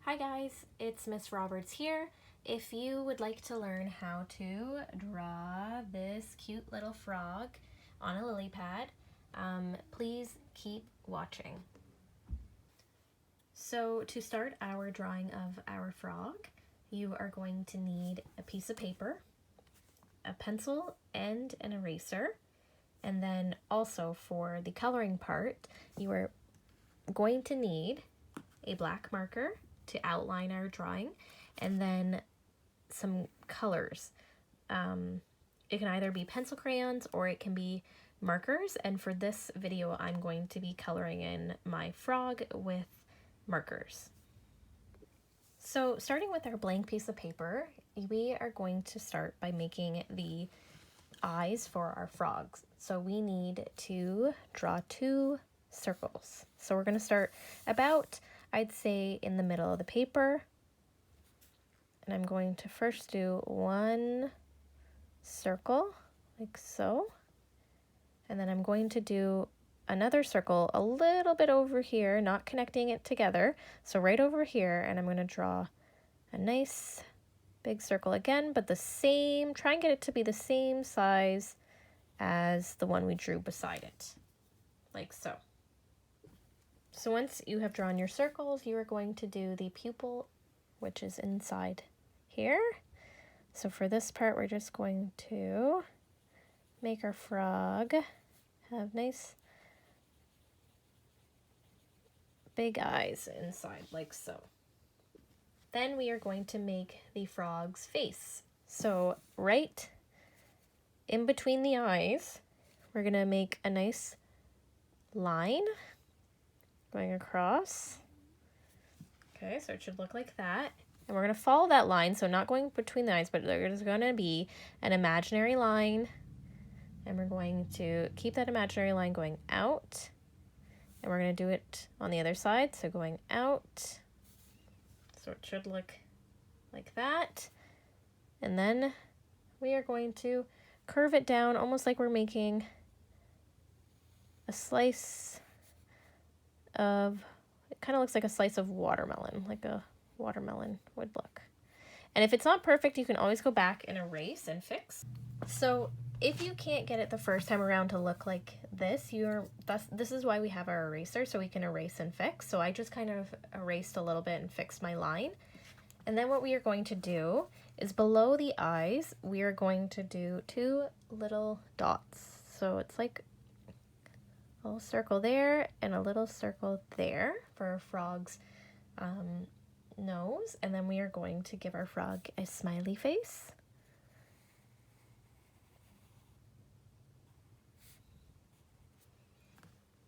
Hi guys, it's Miss Roberts here. If you would like to learn how to draw this cute little frog on a lily pad, please keep watching. So to start our drawing of our frog, you are going to need a piece of paper, a pencil and an eraser, and then also for the coloring part, you are going to need a black marker to outline our drawing, and then some colors. It can either be pencil crayons or it can be markers, and for this video I'm going to be coloring in my frog with markers. So starting with our blank piece of paper, we are going to start by making the eyes for our frogs. So we need to draw 2 circles. So we're going to start about, I'd say, in the middle of the paper. And I'm going to first do 1 circle, like so. And then I'm going to do another circle a little bit over here, not connecting it together. So right over here, and I'm going to draw a nice big circle again, but the same, try and get it to be the same size as the one we drew beside it, like so. So once you have drawn your circles, you are going to do the pupil, which is inside here. So for this part, we're just going to make our frog have nice big eyes inside, like so. Then we are going to make the frog's face. So right in between the eyes, we're gonna make a nice line going across. Okay, so it should look like that. And we're gonna follow that line, so not going between the eyes, but there's gonna be an imaginary line. And we're going to keep that imaginary line going out. And we're gonna do it on the other side, so going out. So it should look like that. And then we are going to curve it down almost like we're making a slice of, it kind of looks like a slice of watermelon, like a watermelon would look. And if it's not perfect, you can always go back and erase and fix. So if you can't get it the first time around to look like this, this is why we have our eraser, so we can erase and fix. So I just kind of erased a little bit and fixed my line. And then what we are going to do is below the eyes, we are going to do 2 little dots. So it's like a little circle there and a little circle there for our frog's nose. And then we are going to give our frog a smiley face.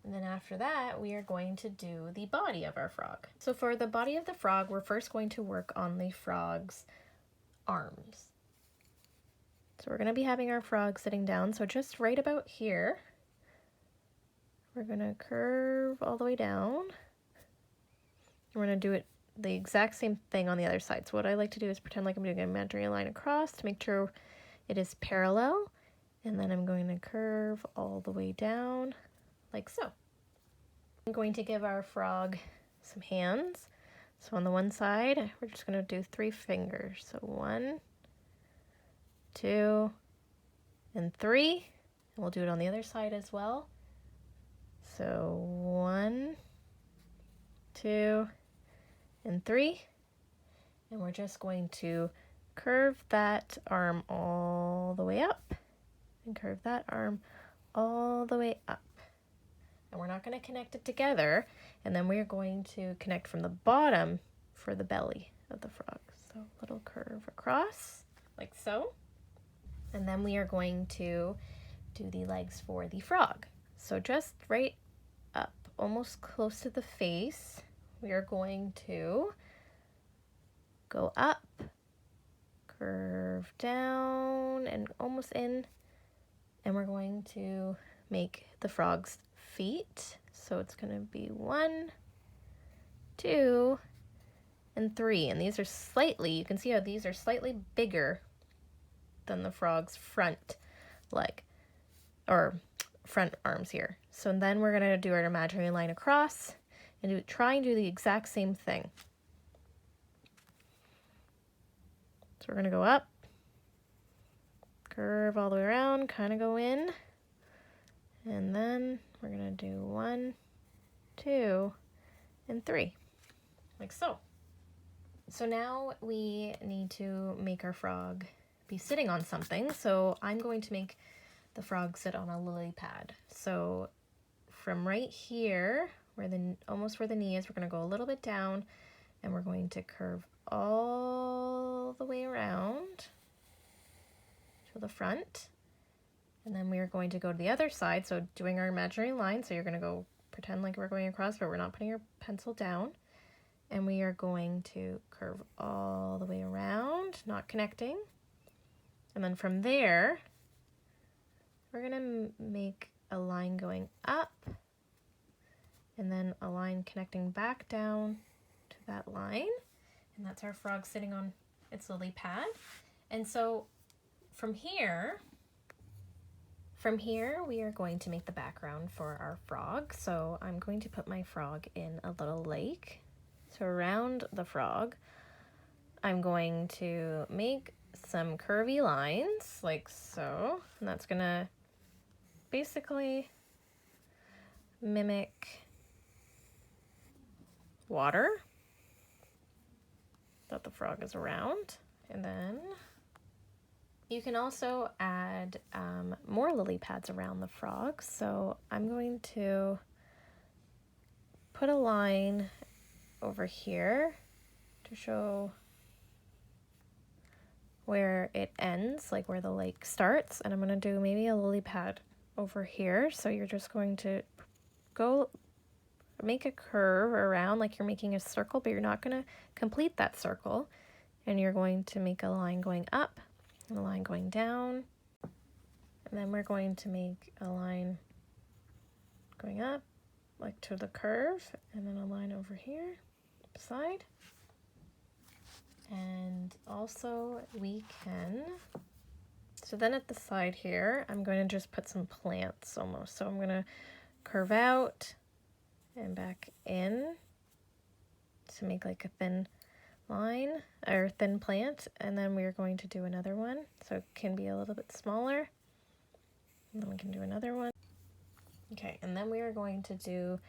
And then after that, we are going to do the body of our frog. So for the body of the frog, we're first going to work on the frog's arms. So we're going to be having our frog sitting down. So just right about here, we're going to curve all the way down. We're going to do it the exact same thing on the other side. So what I like to do is pretend like I'm doing an imaginary line across to make sure it is parallel. And then I'm going to curve all the way down like so. I'm going to give our frog some hands. So on the one side, we're just going to do 3 fingers. So 1, 2, and 3. And we'll do it on the other side as well. So 1, 2, and 3. And we're just going to curve that arm all the way up and curve that arm all the way up. And we're not going to connect it together, and then we're going to connect from the bottom for the belly of the frog. So a little curve across, like so. And then we are going to do the legs for the frog. So just right up, almost close to the face, we are going to go up, curve down, and almost in, and we're going to make the frog's feet. So it's going to be 1, 2, and 3. And these are slightly, you can see how these are slightly bigger than the frog's front leg, or front arms here. So then we're going to do our imaginary line across and try and do the exact same thing. we're going to go up, curve all the way around, kind of go in, and then we're going to do 1, 2, and 3, like so. So now we need to make our frog be sitting on something. So I'm going to make the frog sit on a lily pad. So from right here, almost where the knee is, we're going to go a little bit down, and we're going to curve all the way around to the front. And then we are going to go to the other side, so doing our imaginary line. So you're going to go pretend like we're going across, but we're not putting your pencil down. And we are going to curve all the way around, not connecting. And then from there, we're going to make a line going up, and then a line connecting back down to that line. And that's our frog sitting on its lily pad. And so from here, we are going to make the background for our frog. So I'm going to put my frog in a little lake. So around the frog, I'm going to make some curvy lines like so, and that's gonna basically mimic water that the frog is around. And then you can also add more lily pads around the frog. So I'm going to put a line over here to show where it ends, like where the lake starts, and I'm going to do maybe a lily pad over here. So you're just going to go make a curve around like you're making a circle, but you're not going to complete that circle, and you're going to make a line going up and a line going down, and then we're going to make a line going up like to the curve, and then a line over here side. And also we can, so then at the side here, I'm going to just put some plants almost. So I'm going to curve out and back in to make like a thin line or thin plant. And then we're going to do another one. So it can be a little bit smaller. And then we can do another one. Okay, and then we are going to do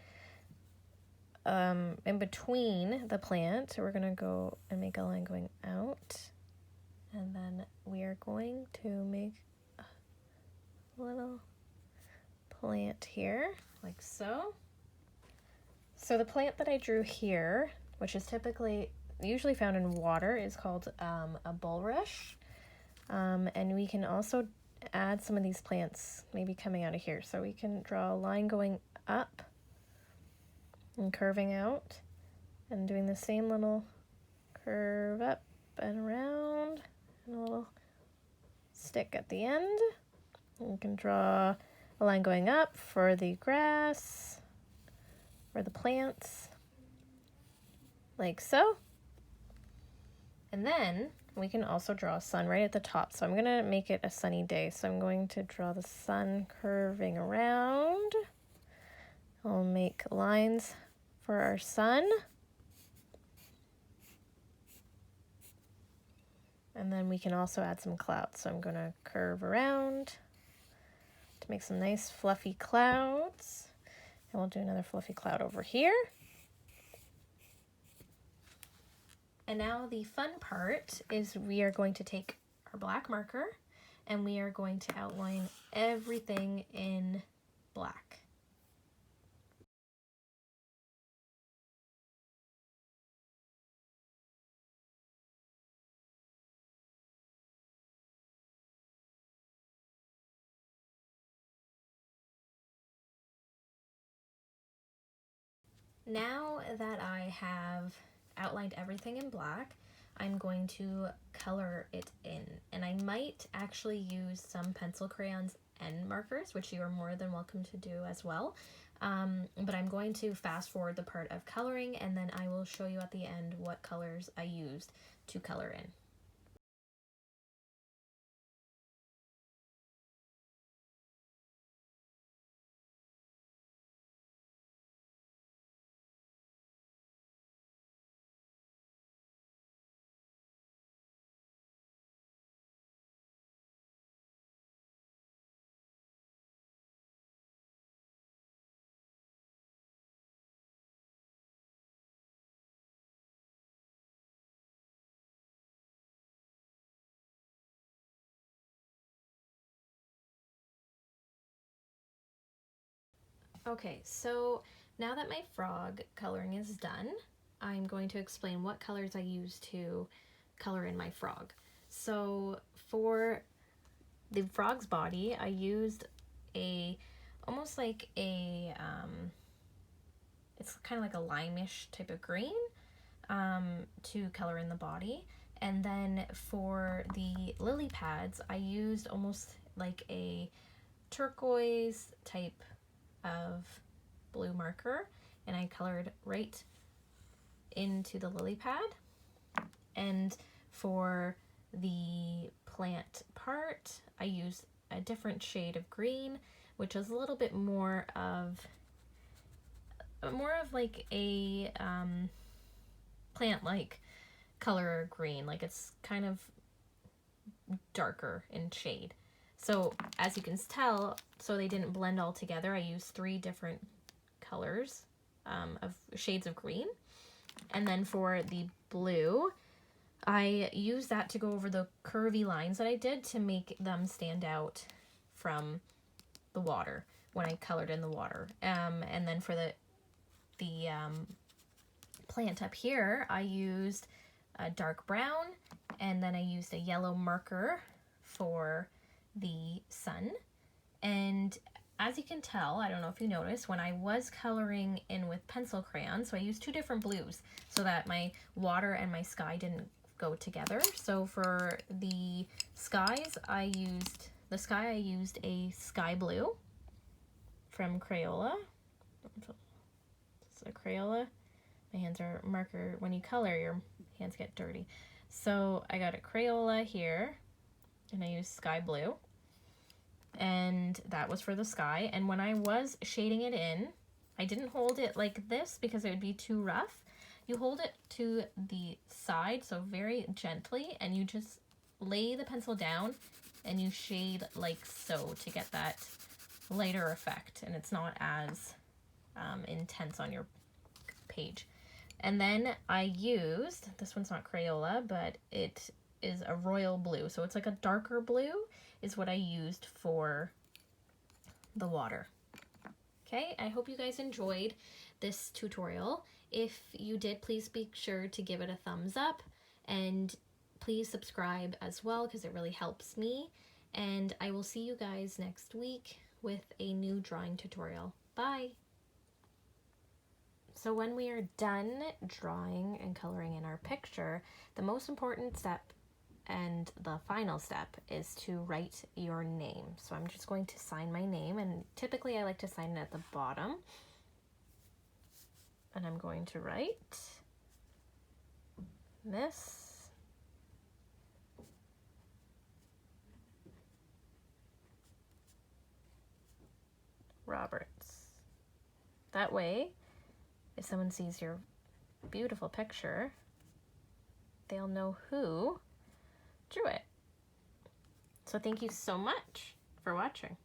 in between the plant, we're going to go and make a line going out, and then we are going to make a little plant here like so. So the plant that I drew here, which is usually found in water, is called a bulrush, and we can also add some of these plants maybe coming out of here. So we can draw a line going up and curving out and doing the same little curve up and around and a little stick at the end. And we can draw a line going up for the grass or the plants like so. And then we can also draw a sun right at the top. So I'm going to make it a sunny day. So I'm going to draw the sun curving around. I'll make lines for our sun. And then we can also add some clouds. So I'm going to curve around to make some nice fluffy clouds. And we'll do another fluffy cloud over here. And now the fun part is we are going to take our black marker and we are going to outline everything in black. Now that I have outlined everything in black, I'm going to color it in, and I might actually use some pencil crayons and markers, which you are more than welcome to do as well. But I'm going to fast forward the part of coloring, and then I will show you at the end what colors I used to color in. Okay, so now that my frog coloring is done, I'm going to explain what colors I use to color in my frog. So for the frog's body, I used almost like it's kind of like a lime-ish type of green to color in the body. And then for the lily pads, I used almost like a turquoise type of blue marker, and I colored right into the lily pad. And for the plant part, I used a different shade of green, which is a little bit more of like a plant-like color green, like it's kind of darker in shade. So as you can tell, so they didn't blend all together, I used 3 different colors of shades of green. And then for the blue, I used that to go over the curvy lines that I did to make them stand out from the water when I colored in the water. And then for the plant up here, I used a dark brown, and then I used a yellow marker for the sun. And as you can tell, I don't know if you noticed, when I was coloring in with pencil crayons, so I used 2 different blues so that my water and my sky didn't go together. So for the skies, I used a sky blue from Crayola. It's a Crayola. My hands are marker. When you color, your hands get dirty. So I got a Crayola here, and I used sky blue. And that was for the sky. And when I was shading it in, I didn't hold it like this because it would be too rough. You hold it to the side, so very gently, and you just lay the pencil down and you shade like so to get that lighter effect, and it's not as intense on your page. And then I used, this one's not Crayola, but it is a royal blue, so it's like a darker blue is what I used for the water. Okay, I hope you guys enjoyed this tutorial. If you did, please be sure to give it a thumbs up, and please subscribe as well because it really helps me. And I will see you guys next week with a new drawing tutorial. Bye! So when we are done drawing and coloring in our picture, the most important step and the final step is to write your name. So I'm just going to sign my name, and typically I like to sign it at the bottom. And I'm going to write Miss Roberts. That way, if someone sees your beautiful picture, they'll know who drew it. So thank you so much for watching.